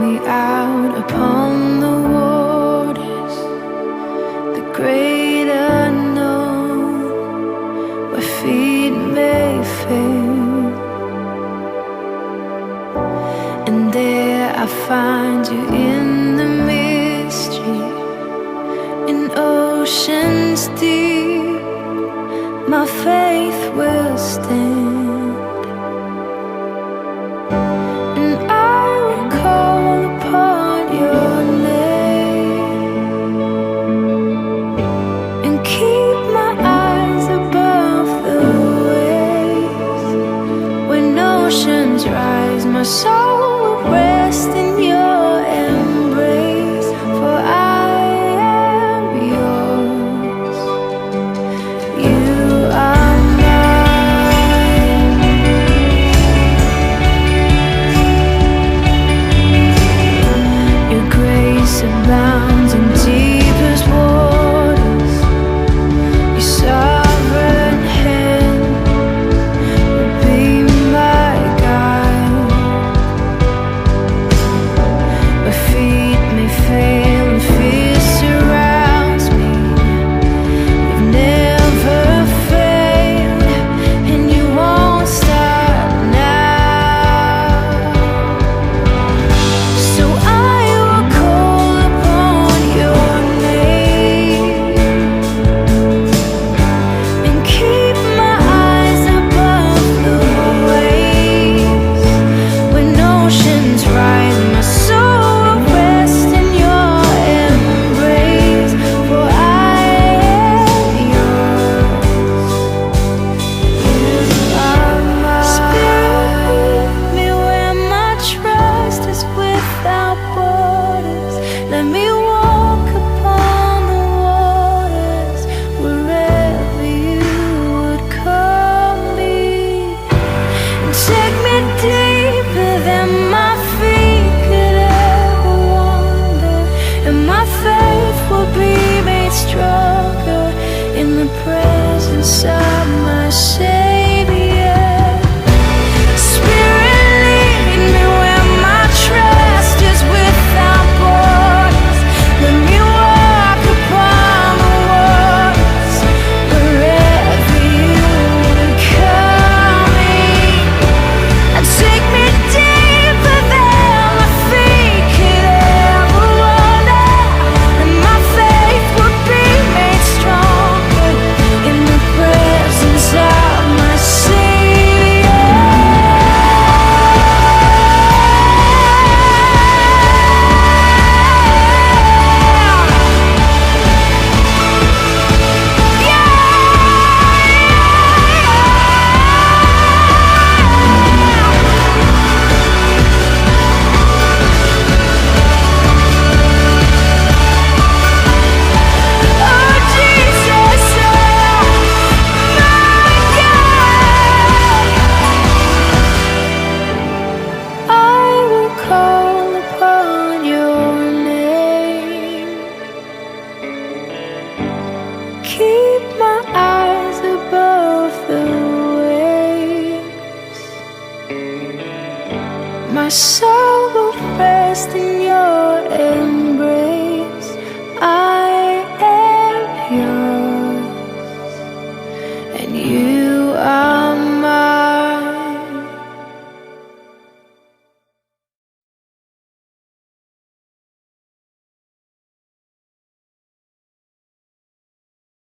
me out upon the waters, the great unknown, where feet may fail. And there I find you in the mystery, in oceans deep. My faith will stand, and I will call upon your name, and keep my eyes above the waves. When oceans rise, my soul will rest in your embrace, for I am yours. You are mine. Your grace abounds in deepest waters. Your sovereign hand will be my guide. Where feet may fail and fear surrounds me, you've never failed, and you won't stop now. So I will call upon your name, and keep my eyes above the waves. When oceans rise, my soul will rest in your embrace, for I am yours. You are mine. Spirit, lead me where my trust is without borders. Let me walk upon the waters, wherever you would call me. And take me deeper than my feet could ever wander, and my faith will be made stronger in the presence of my Savior. Spirit, lead me where my trust is without borders. Let me walk upon the waters, wherever you would call me. And take me deeper than my feet could ever wander, and my faith will be made stronger in the presence of my Savior. Oh Jesus, my God, I will call upon your name, keep my eyes above the waves. My soul will rest in your embrace. I am yours, and you